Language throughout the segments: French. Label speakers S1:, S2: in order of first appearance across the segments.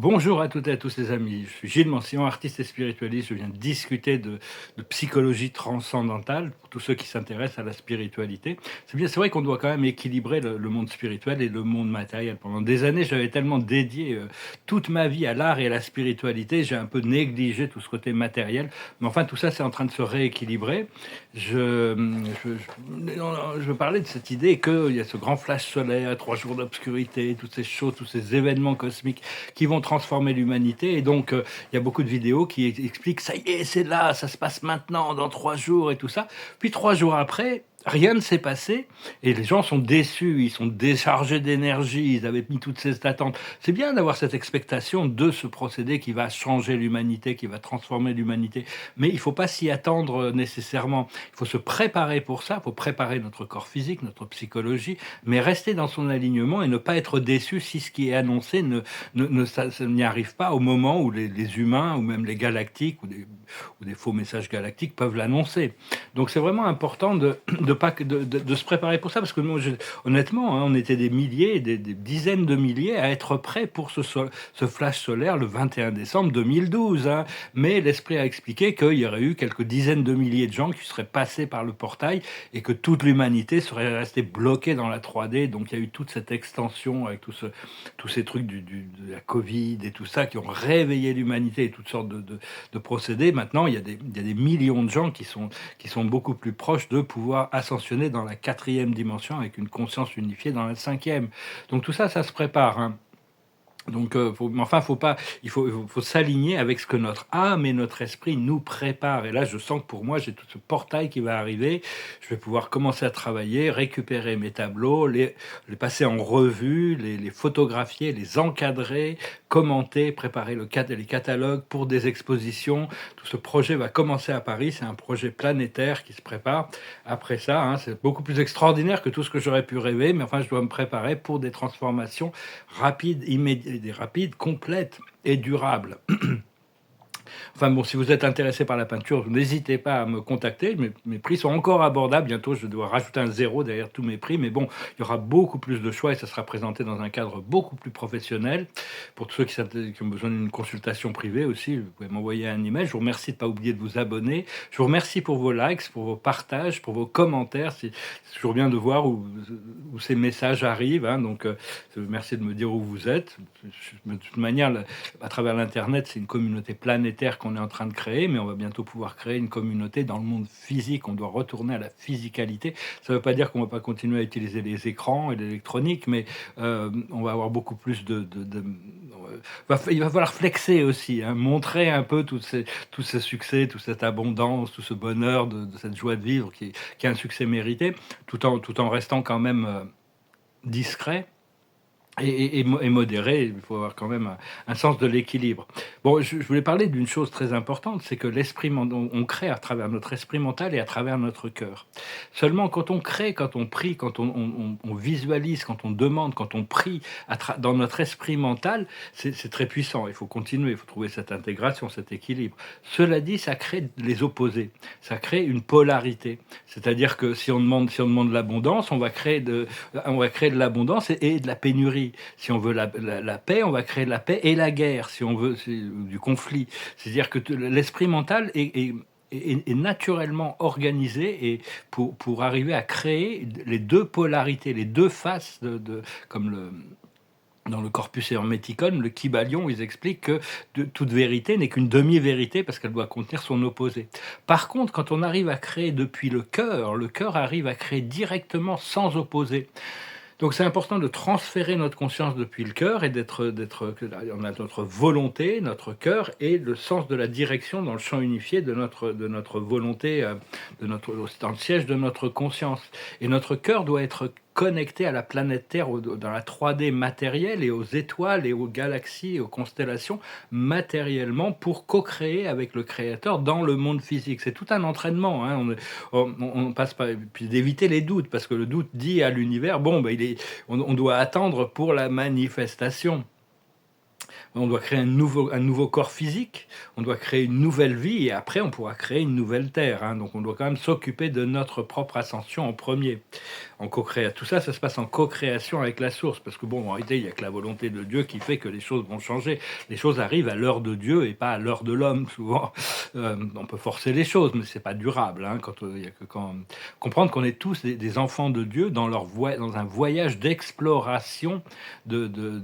S1: Bonjour à toutes et à tous les amis, je suis Gilles Mancillon, artiste et spiritualiste. Je viens de discuter de psychologie transcendantale pour tous ceux qui s'intéressent à la spiritualité. C'est bien, c'est vrai qu'on doit quand même équilibrer le monde spirituel et le monde matériel. Pendant des années, j'avais tellement dédié toute ma vie à l'art et à la spiritualité, j'ai un peu négligé tout ce côté matériel. Mais enfin, tout ça, c'est en train de se rééquilibrer. Je parlais de cette idée qu'il y a ce grand flash solaire, 3 jours d'obscurité, toutes ces choses, tous ces événements cosmiques qui vont transformer l'humanité. Et donc, il y a beaucoup de vidéos qui expliquent, ça y est, c'est là, ça se passe maintenant, dans 3 jours et tout ça. Puis 3 jours après, rien ne s'est passé et les gens sont déçus, ils sont déchargés d'énergie, ils avaient mis toutes ces attentes. C'est bien d'avoir cette expectation de ce procédé qui va changer l'humanité, qui va transformer l'humanité, mais il ne faut pas s'y attendre nécessairement. Il faut se préparer pour ça, il faut préparer notre corps physique, notre psychologie, mais rester dans son alignement et ne pas être déçu si ce qui est annoncé ça n'y arrive pas au moment où les humains ou même les galactiques ou des faux messages galactiques peuvent l'annoncer. Donc c'est vraiment important de se préparer pour ça, parce que honnêtement, hein, on était des milliers, des dizaines de milliers à être prêts pour ce flash solaire le 21 décembre 2012. Hein. Mais l'esprit a expliqué qu'il y aurait eu quelques dizaines de milliers de gens qui seraient passés par le portail et que toute l'humanité serait restée bloquée dans la 3D. Donc il y a eu toute cette extension avec tous ces trucs de la Covid et tout ça qui ont réveillé l'humanité et toutes sortes de procédés. Maintenant, il y a des millions de gens qui sont beaucoup plus proches de pouvoir ascensionner dans la 4e dimension avec une conscience unifiée dans la 5e. Donc tout ça, ça se prépare. Hein. Donc, faut pas, faut s'aligner avec ce que notre âme et notre esprit nous préparent. Et là, je sens que pour moi, j'ai tout ce portail qui va arriver. Je vais pouvoir commencer à travailler, récupérer mes tableaux, les passer en revue, les photographier, les encadrer, commenter, préparer les catalogues pour des expositions. Tout ce projet va commencer à Paris. C'est un projet planétaire qui se prépare. Après ça, hein, c'est beaucoup plus extraordinaire que tout ce que j'aurais pu rêver. Mais enfin, je dois me préparer pour des transformations rapides, rapides, complètes et durables. Enfin bon, si vous êtes intéressé par la peinture, n'hésitez pas à me contacter. Mes prix sont encore abordables. Bientôt, je dois rajouter un zéro derrière tous mes prix. Mais bon, il y aura beaucoup plus de choix et ça sera présenté dans un cadre beaucoup plus professionnel. Pour tous ceux qui ont besoin d'une consultation privée aussi, vous pouvez m'envoyer un email. Je vous remercie de ne pas oublier de vous abonner. Je vous remercie pour vos likes, pour vos partages, pour vos commentaires. C'est toujours bien de voir où ces messages arrivent. Hein. Donc, merci de me dire où vous êtes. De toute manière, à travers l'Internet, c'est une communauté planétaire qu'on est en train de créer, mais on va bientôt pouvoir créer une communauté dans le monde physique. On doit retourner à la physicalité. Ça ne veut pas dire qu'on ne va pas continuer à utiliser les écrans et l'électronique, mais on va avoir beaucoup plus il va falloir flexer aussi, hein, montrer un peu tous ces succès, toute cette abondance, tout ce bonheur, de cette joie de vivre qui est un succès mérité, tout en restant quand même discret. Et modéré, il faut avoir quand même un sens de l'équilibre. Bon, je voulais parler d'une chose très importante, c'est que on crée à travers notre esprit mental et à travers notre cœur. Seulement quand on crée, quand on prie, quand on visualise, quand on demande, quand on prie dans notre esprit mental, c'est très puissant. Il faut continuer, il faut trouver cette intégration, cet équilibre. Cela dit, ça crée les opposés, ça crée une polarité. C'est-à-dire que si on demande de l'abondance, on va créer de l'abondance et de la pénurie. Si on veut la paix, on va créer de la paix et la guerre, si on veut du conflit. C'est-à-dire que l'esprit mental est naturellement organisé et pour arriver à créer les deux polarités, les deux faces comme dans le corpus herméticon, le Kybalion, ils expliquent que toute vérité n'est qu'une demi-vérité parce qu'elle doit contenir son opposé. Par contre, quand on arrive à créer depuis le cœur arrive à créer directement sans opposé. Donc c'est important de transférer notre conscience depuis le cœur et on a notre volonté, notre cœur et le sens de la direction dans le champ unifié de notre volonté, dans le siège de notre conscience. Et notre cœur doit être connecté à la planète Terre, dans la 3D matérielle et aux étoiles et aux galaxies et aux constellations matériellement pour co-créer avec le Créateur dans le monde physique. C'est tout un entraînement. Hein. On passe pas, puis d'éviter les doutes, parce que le doute dit à l'univers, bon, on doit attendre pour la manifestation. On doit créer un nouveau corps physique, on doit créer une nouvelle vie et après on pourra créer une nouvelle terre, hein. Donc on doit quand même s'occuper de notre propre ascension en premier, en co-création. Tout ça, ça se passe en co-création avec la source, parce que bon, en réalité, il n'y a que la volonté de Dieu qui fait que les choses vont changer. Les choses arrivent à l'heure de Dieu et pas à l'heure de l'homme, souvent. On peut forcer les choses, mais c'est pas durable, hein, il y a que quand... Comprendre qu'on est tous des enfants de Dieu dans, dans un voyage d'exploration de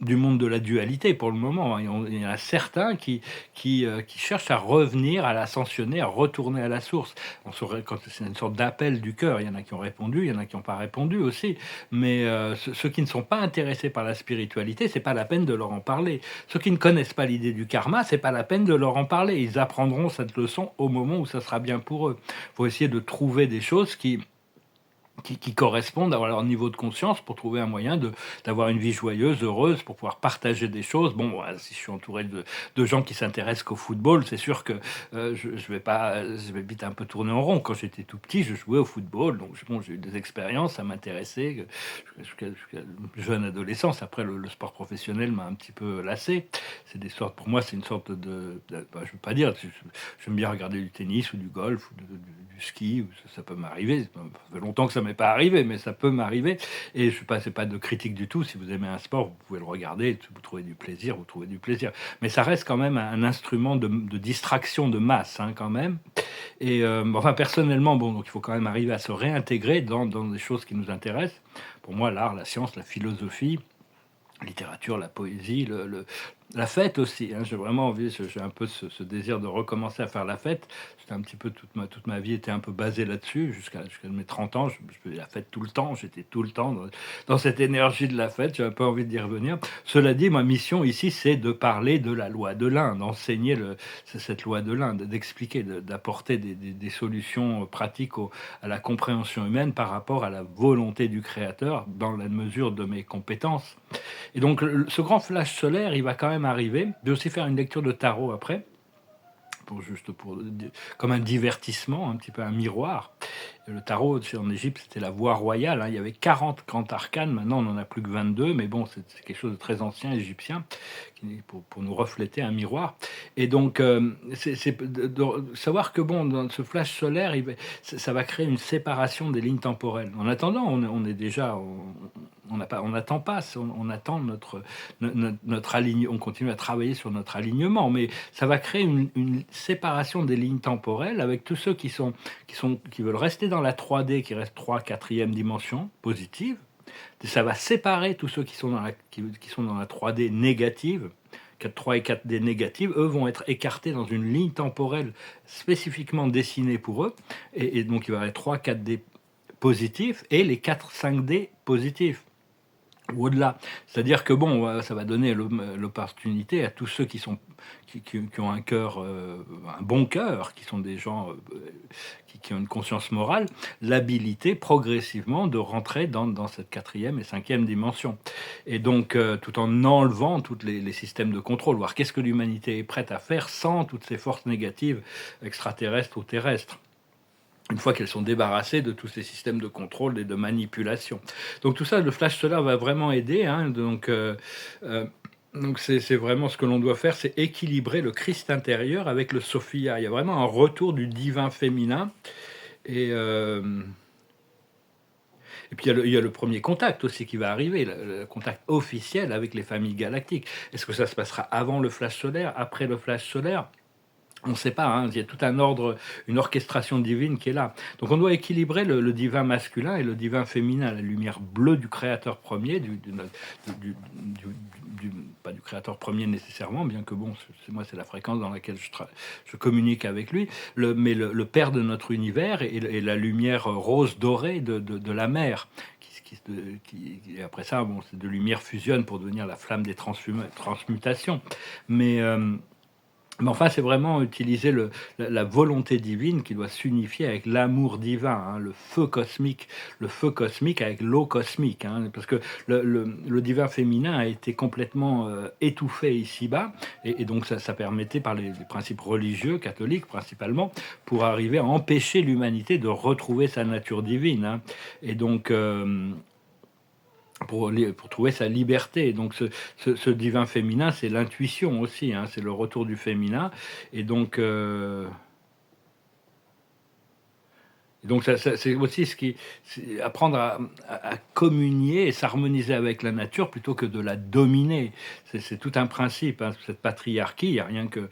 S1: du monde de la dualité pour le moment, hein. Il y en a certains qui cherchent à revenir, à l'ascensionner, à retourner à la source. Quand c'est une sorte d'appel du cœur, il y en a qui ont répondu, il y en a qui n'ont pas répondu aussi. Mais ceux qui ne sont pas intéressés par la spiritualité, c'est pas la peine de leur en parler. Ceux qui ne connaissent pas l'idée du karma, c'est pas la peine de leur en parler. Ils apprendront cette leçon au moment où ça sera bien pour eux. Il faut essayer de trouver des choses qui correspondent à leur niveau de conscience pour trouver un moyen d'avoir une vie joyeuse, heureuse, pour pouvoir partager des choses. Bon, voilà, si je suis entouré de gens qui s'intéressent qu'au football, c'est sûr que je vais vite un peu tourner en rond. Quand j'étais tout petit, je jouais au football, donc bon, j'ai eu des expériences, ça m'intéressait jusqu'à jeune adolescence. Après, le sport professionnel m'a un petit peu lassé. C'est des sortes, pour moi, c'est une sorte bah, je veux pas dire, j'aime bien regarder du tennis ou du golf ou du ski, ça peut m'arriver. Ça fait longtemps que ça m'est pas arrivé, mais ça peut m'arriver. Et c'est pas de critique du tout. Si vous aimez un sport, vous pouvez le regarder, vous trouvez du plaisir, vous trouvez du plaisir. Mais ça reste quand même un instrument de distraction de masse, hein, quand même. Et enfin, personnellement, bon, donc il faut quand même arriver à se réintégrer dans des choses qui nous intéressent. Pour moi, l'art, la science, la philosophie, littérature, la poésie, la fête aussi, hein. J'ai vraiment envie, j'ai un peu ce désir de recommencer à faire la fête. C'était un petit peu toute ma vie était un peu basée là-dessus jusqu'à mes 30 ans. Je faisais la fête tout le temps, j'étais tout le temps dans cette énergie de la fête. J'ai un peu envie d'y revenir. Cela dit, ma mission ici, c'est de parler de la loi de l'un, d'enseigner cette loi de l'un, d'expliquer, d'apporter des solutions pratiques à la compréhension humaine par rapport à la volonté du Créateur dans la mesure de mes compétences. Et donc, ce grand flash solaire, il va quand même arriver. Je vais aussi faire une lecture de tarot après, comme un divertissement, un petit peu un miroir. Le tarot, en Égypte, c'était la voie royale, hein. Il y avait 40 grands arcanes. Maintenant, on n'en a plus que 22, mais bon, c'est quelque chose de très ancien égyptien pour nous refléter un miroir. Et donc, c'est de savoir que bon, dans ce flash solaire, ça va créer une séparation des lignes temporelles. En attendant, on est déjà, on n'attend pas, on attend notre alignement, on continue à travailler sur notre alignement, mais ça va créer une séparation des lignes temporelles avec tous ceux qui veulent rester dans la 3D, qui restent 3, 4e dimension positive. Ça va séparer tous ceux qui sont dans la 3D négative. 3 et 4D négatives, eux vont être écartés dans une ligne temporelle spécifiquement dessinée pour eux. Et donc il va y avoir 3, 4D positifs et les 4, 5D positifs. Ou au-delà. C'est-à-dire que bon, ça va donner l'opportunité à tous ceux qui ont un cœur, un bon cœur, qui sont des gens qui ont une conscience morale, l'habilité progressivement de rentrer dans cette 4e et 5e dimension. Et donc, tout en enlevant tous les systèmes de contrôle, voir qu'est-ce que l'humanité est prête à faire sans toutes ces forces négatives extraterrestres ou terrestres, une fois qu'elles sont débarrassées de tous ces systèmes de contrôle et de manipulation. Donc tout ça, le flash solaire va vraiment aider, hein. Donc c'est vraiment ce que l'on doit faire, c'est équilibrer le Christ intérieur avec le Sophia. Il y a vraiment un retour du divin féminin. Et puis il y a le premier contact aussi qui va arriver, le contact officiel avec les familles galactiques. Est-ce que ça se passera avant le flash solaire, après le flash solaire ? On ne sait pas, hein. Il y a tout un ordre, une orchestration divine qui est là. Donc on doit équilibrer le divin masculin et le divin féminin, la lumière bleue du créateur premier, pas du créateur premier nécessairement, bien que bon, c'est la fréquence dans laquelle je communique avec lui, mais le père de notre univers et la lumière rose dorée de la mer. Et après ça, bon, ces deux lumières fusionnent pour devenir la flamme des transmutations. Mais enfin, c'est vraiment utiliser la volonté divine qui doit s'unifier avec l'amour divin, hein, le feu cosmique avec l'eau cosmique, hein, parce que le divin féminin a été complètement étouffé ici-bas, et donc ça permettait par les principes religieux, catholiques principalement, pour arriver à empêcher l'humanité de retrouver sa nature divine, hein. Et donc pour trouver sa liberté. Donc ce divin féminin, c'est l'intuition aussi, hein, c'est le retour du féminin. Et donc, c'est aussi apprendre à communier et s'harmoniser avec la nature plutôt que de la dominer. C'est tout un principe, hein, cette patriarchie. Il n'y a rien que.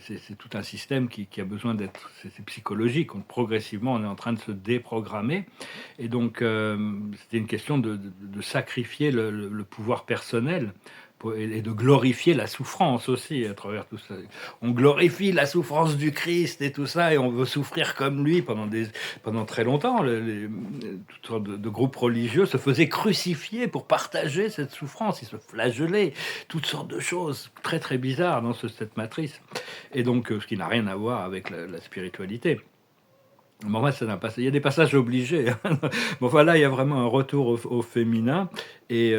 S1: C'est tout un système qui a besoin d'être. C'est psychologique. Progressivement, on est en train de se déprogrammer. Et donc, c'était une question de sacrifier le pouvoir personnel et de glorifier la souffrance aussi à travers tout ça. On glorifie la souffrance du Christ et tout ça, et on veut souffrir comme lui pendant très longtemps. Toutes sortes de groupes religieux se faisaient crucifier pour partager cette souffrance. Ils se flagellaient, toutes sortes de choses très très bizarres dans cette matrice. Et donc, ce qui n'a rien à voir avec la spiritualité. Bon, moi, il y a des passages obligés, hein. Bon, voilà, il y a vraiment un retour au féminin et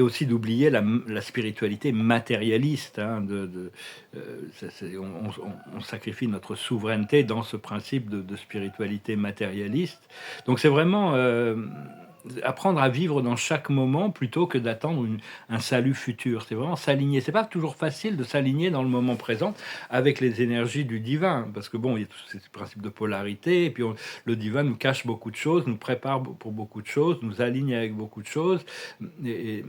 S1: aussi d'oublier la spiritualité matérialiste, hein, on sacrifie notre souveraineté dans ce principe de spiritualité matérialiste. Donc c'est vraiment apprendre à vivre dans chaque moment plutôt que d'attendre un salut futur. C'est vraiment s'aligner. C'est pas toujours facile de s'aligner dans le moment présent avec les énergies du divin, parce que bon, il y a tous ces principes de polarité, et puis le divin nous cache beaucoup de choses, nous prépare pour beaucoup de choses, nous aligne avec beaucoup de choses, et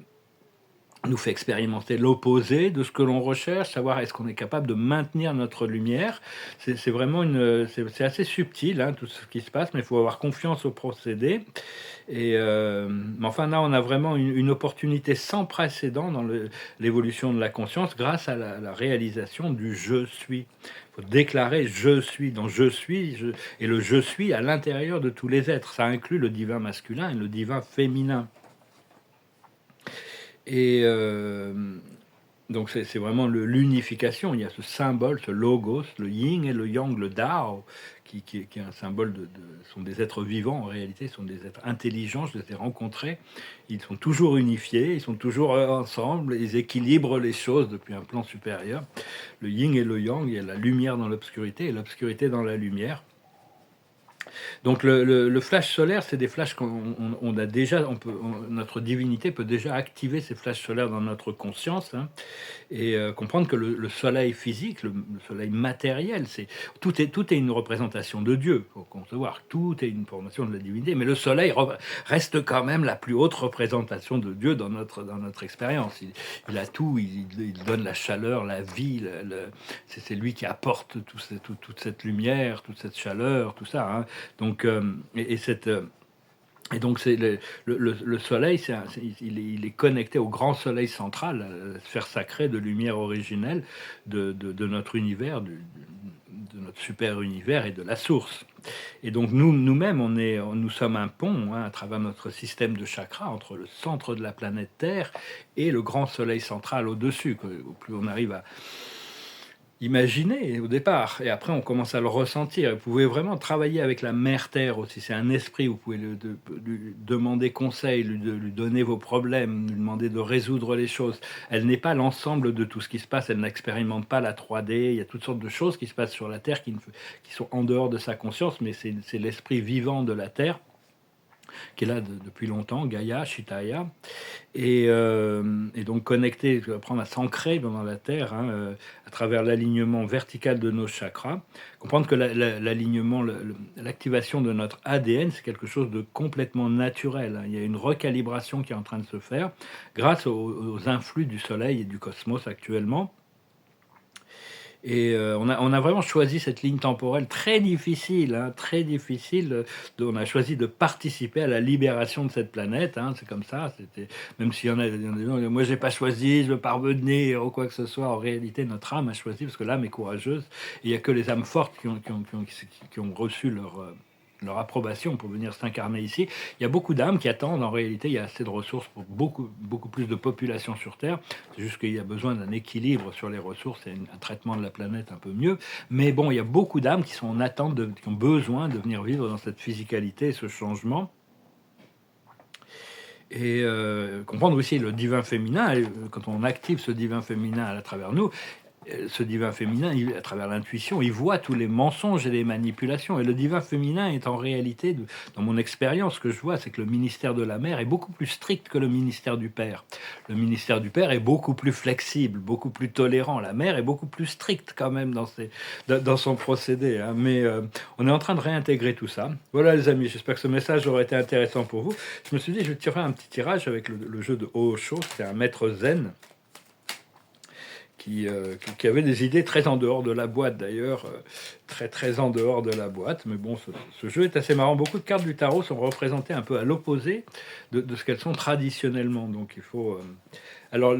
S1: nous fait expérimenter l'opposé de ce que l'on recherche, savoir est-ce qu'on est capable de maintenir notre lumière. C'est vraiment c'est assez subtil, hein, tout ce qui se passe, mais il faut avoir confiance au procédé. Mais enfin là, on a vraiment une opportunité sans précédent dans l'évolution de la conscience grâce à la réalisation du je suis. Il faut déclarer je suis, dans je suis, et le je suis à l'intérieur de tous les êtres. Ça inclut le divin masculin et le divin féminin. Et donc c'est vraiment l'unification. Il y a ce symbole, ce logos, le yin et le yang, le Dao, qui est un symbole sont des êtres vivants en réalité, sont des êtres intelligents. Je les ai rencontrés. Ils sont toujours unifiés, ils sont toujours ensemble, ils équilibrent les choses depuis un plan supérieur. Le yin et le yang, il y a la lumière dans l'obscurité et l'obscurité dans la lumière. Donc le flash solaire, c'est des flashs qu'on a déjà, notre divinité peut déjà activer ces flashs solaires dans notre conscience, hein, et comprendre que le soleil physique, le soleil matériel, tout est une représentation de Dieu. Faut concevoir, tout est une formation de la divinité, mais le soleil reste quand même la plus haute représentation de Dieu dans notre expérience. Il a tout, il donne la chaleur, la vie, c'est lui qui apporte toute cette lumière, toute cette chaleur, tout ça, hein. Donc, et donc c'est le soleil, il est connecté au grand soleil central, à la sphère sacrée de lumière originelle de notre univers, de notre super univers et de la source. Et donc nous-mêmes, nous sommes un pont, hein, à travers notre système de chakras entre le centre de la planète Terre et le grand soleil central au-dessus. Au plus on arrive à imaginer au départ, et après on commence à le ressentir. Vous pouvez vraiment travailler avec la mère Terre aussi, c'est un esprit, vous pouvez lui demander conseil, lui donner vos problèmes, lui demander de résoudre les choses. Elle n'est pas l'ensemble de tout ce qui se passe, elle n'expérimente pas la 3D, il y a toutes sortes de choses qui se passent sur la Terre qui sont en dehors de sa conscience, mais c'est l'esprit vivant de la Terre qui est là depuis longtemps, Gaïa, Chitaya, et donc connecter, apprendre à s'ancrer dans la Terre, hein, à travers l'alignement vertical de nos chakras, comprendre que l'alignement, l'activation de notre ADN, c'est quelque chose de complètement naturel, hein. Il y a une recalibration qui est en train de se faire grâce aux influx du Soleil et du cosmos actuellement. Et on a vraiment choisi cette ligne temporelle très difficile, hein, très difficile. On a choisi de participer à la libération de cette planète, hein, c'est comme ça. Même s'il y en a des gens, moi j'ai pas choisi, je veux pas revenir ou quoi que ce soit. En réalité, notre âme a choisi parce que l'âme est courageuse. Et il y a que les âmes fortes qui ont reçu leur approbation pour venir s'incarner ici. Il y a beaucoup d'âmes qui attendent. En réalité, il y a assez de ressources pour beaucoup plus de population sur Terre. C'est juste qu'il y a besoin d'un équilibre sur les ressources et un traitement de la planète un peu mieux. Mais bon, il y a beaucoup d'âmes qui sont en attente, qui ont besoin de venir vivre dans cette physicalité, ce changement. Et comprendre aussi le divin féminin. Quand on active ce divin féminin à travers nous, ce divin féminin, à travers l'intuition, il voit tous les mensonges et les manipulations. Et le divin féminin est en réalité, dans mon expérience, ce que je vois, c'est que le ministère de la mère est beaucoup plus strict que le ministère du père. Le ministère du père est beaucoup plus flexible, beaucoup plus tolérant. La mère est beaucoup plus stricte quand même dans son procédé, hein. Mais on est en train de réintégrer tout ça. Voilà les amis, j'espère que ce message aurait été intéressant pour vous. Je me suis dit, je vais tirer un petit tirage avec le jeu de Osho, c'est un maître zen, qui avait des idées très en dehors de la boîte d'ailleurs, très en dehors de la boîte. Mais bon, ce jeu est assez marrant. Beaucoup de cartes du tarot sont représentées un peu à l'opposé de ce qu'elles sont traditionnellement. Donc il faut... Alors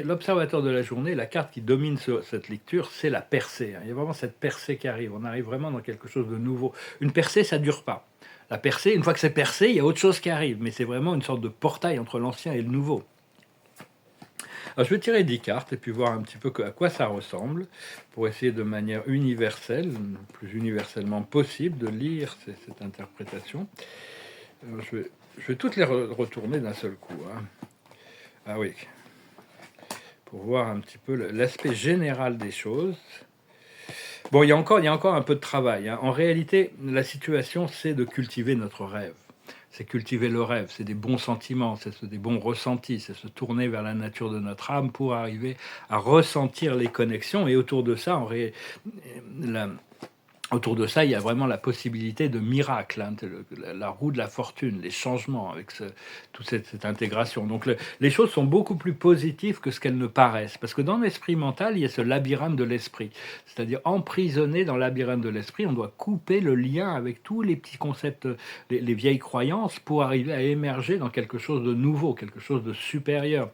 S1: l'observateur de la journée, la carte qui domine cette lecture, c'est la percée, hein. Il y a vraiment cette percée qui arrive. On arrive vraiment dans quelque chose de nouveau. Une percée, ça dure pas. La percée, une fois que c'est percé, il y a autre chose qui arrive. Mais c'est vraiment une sorte de portail entre l'ancien et le nouveau. Alors, je vais tirer 10 cartes et puis voir un petit peu à quoi ça ressemble pour essayer de manière universelle, le plus universellement possible, de lire cette interprétation. Alors, je vais toutes les retourner d'un seul coup, hein. Ah oui, pour voir un petit peu l'aspect général des choses. Bon, il y a encore un peu de travail, hein. En réalité, la situation, c'est de cultiver notre rêve. C'est cultiver le rêve, c'est des bons sentiments, c'est des bons ressentis, c'est se tourner vers la nature de notre âme pour arriver à ressentir les connexions. Et autour de ça, autour de ça, il y a vraiment la possibilité de miracles, hein, la roue de la fortune, les changements avec toute cette intégration. Donc les choses sont beaucoup plus positives que ce qu'elles ne paraissent. Parce que dans l'esprit mental, il y a ce labyrinthe de l'esprit. C'est-à-dire emprisonné dans le labyrinthe de l'esprit, on doit couper le lien avec tous les petits concepts, les vieilles croyances, pour arriver à émerger dans quelque chose de nouveau, quelque chose de supérieur.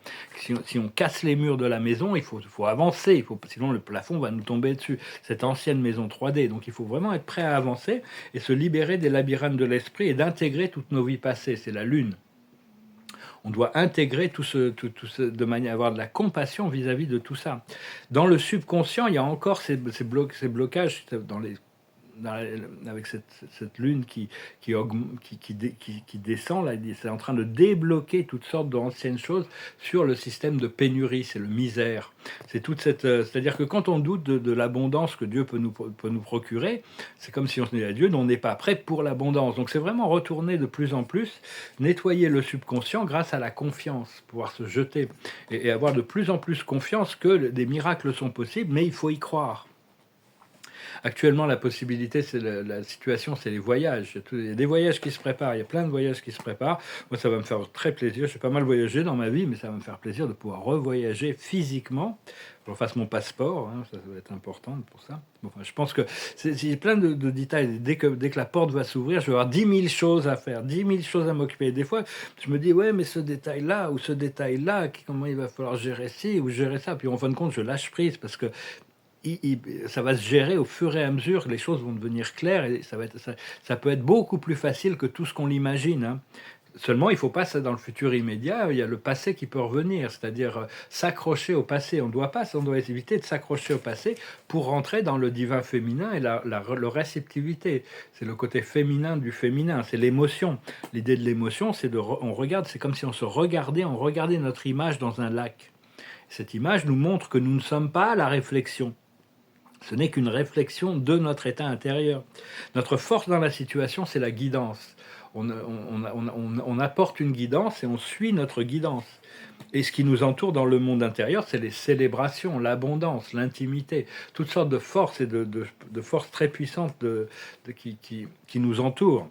S1: Si on casse les murs de la maison, il faut avancer, sinon le plafond va nous tomber dessus. Cette ancienne maison 3D, donc il faut vraiment être prêt à avancer et se libérer des labyrinthes de l'esprit et d'intégrer toutes nos vies passées. C'est la lune. On doit intégrer tout ce de manière à avoir de la compassion vis-à-vis de tout ça. Dans le subconscient, il y a encore ces blocages avec cette lune qui descend, là, c'est en train de débloquer toutes sortes d'anciennes choses sur le système de pénurie, c'est le misère. C'est c'est-à-dire que quand on doute de l'abondance que Dieu peut nous procurer, c'est comme si on se disait à Dieu, on n'est pas prêt pour l'abondance. Donc c'est vraiment retourner de plus en plus, nettoyer le subconscient grâce à la confiance, pouvoir se jeter et avoir de plus en plus confiance que des miracles sont possibles, mais il faut y croire. Actuellement, la possibilité, c'est la situation, c'est les voyages. Il y a des voyages qui se préparent, il y a plein de voyages qui se préparent. Moi, ça va me faire très plaisir. J'ai pas mal voyagé dans ma vie, mais ça va me faire plaisir de pouvoir revoyager physiquement. Faut que je fasse mon passeport, hein, ça va être important pour ça. Enfin, je pense que c'est plein de détails. Dès que la porte va s'ouvrir, je vais avoir 10 000 choses à faire, 10 000 choses à m'occuper. Des fois, je me dis, ouais, mais ce détail-là ou ce détail-là, comment il va falloir gérer ci ou gérer ça. Puis en fin de compte, je lâche prise parce que ça va se gérer au fur et à mesure que les choses vont devenir claires et ça peut être beaucoup plus facile que tout ce qu'on l'imagine, hein. Seulement, il ne faut pas ça dans le futur immédiat. Il y a le passé qui peut revenir, c'est-à-dire s'accrocher au passé. On doit éviter de s'accrocher au passé pour rentrer dans le divin féminin et la réceptivité. C'est le côté féminin du féminin, c'est l'émotion. L'idée de l'émotion, on regarde, c'est comme si on regardait notre image dans un lac. Cette image nous montre que nous ne sommes pas à la réflexion. Ce n'est qu'une réflexion de notre état intérieur. Notre force dans la situation, c'est la guidance. On apporte une guidance et on suit notre guidance. Et ce qui nous entoure dans le monde intérieur, c'est les célébrations, l'abondance, l'intimité, toutes sortes de forces et de forces très puissantes qui nous entourent.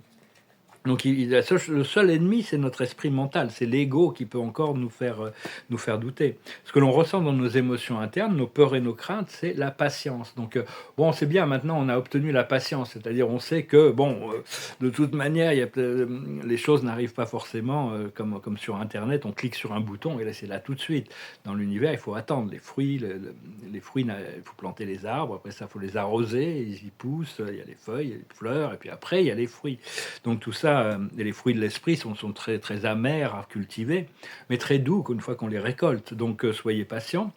S1: Donc le seul ennemi, c'est notre esprit mental, c'est l'ego qui peut encore nous faire douter. Ce que l'on ressent dans nos émotions internes, nos peurs et nos craintes, c'est la patience. Donc bon, c'est bien, maintenant on a obtenu la patience, c'est-à-dire on sait que de toute manière, les choses n'arrivent pas forcément comme sur Internet, on clique sur un bouton et là c'est là tout de suite. Dans l'univers, il faut attendre les fruits, il faut planter les arbres, après ça il faut les arroser, ils y poussent, il y a les feuilles, il y a les fleurs, et puis après il y a les fruits. Donc tout ça, et les fruits de l'esprit sont très, très amers à cultiver, mais très doux une fois qu'on les récolte. Donc soyez patients.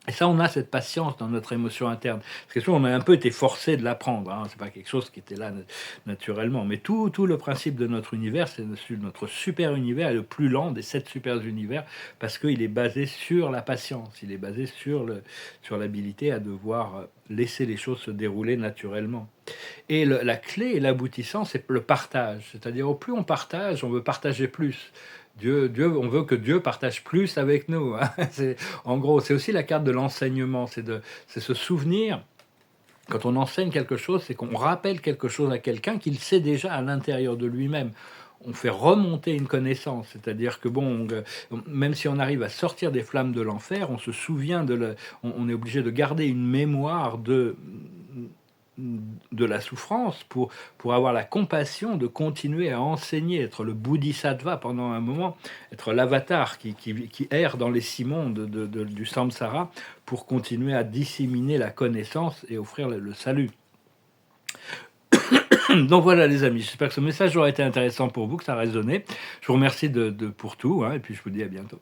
S1: Et ça, on a cette patience dans notre émotion interne. Parce que souvent, on a un peu été forcé de l'apprendre. Hein. C'est pas quelque chose qui était là naturellement. Mais tout le principe de notre univers, c'est notre super univers est le plus lent des 7 super univers parce qu'il est basé sur la patience. Il est basé sur l'habilité à devoir laisser les choses se dérouler naturellement. Et la clé et l'aboutissant, c'est le partage. C'est-à-dire, au plus on partage, on veut partager plus. On veut que Dieu partage plus avec nous. Hein. En gros, c'est aussi la carte de l'enseignement. C'est se souvenir, quand on enseigne quelque chose, c'est qu'on rappelle quelque chose à quelqu'un qu'il sait déjà à l'intérieur de lui-même. On fait remonter une connaissance, c'est-à-dire que même si on arrive à sortir des flammes de l'enfer, on se souvient on est obligé de garder une mémoire de la souffrance pour avoir la compassion de continuer à enseigner, être le bodhisattva pendant un moment, être l'avatar qui erre dans les 6 mondes du samsara pour continuer à disséminer la connaissance et offrir le salut. Donc voilà les amis, j'espère que ce message aura été intéressant pour vous, que ça a résonné. Je vous remercie pour tout, hein, et puis je vous dis à bientôt.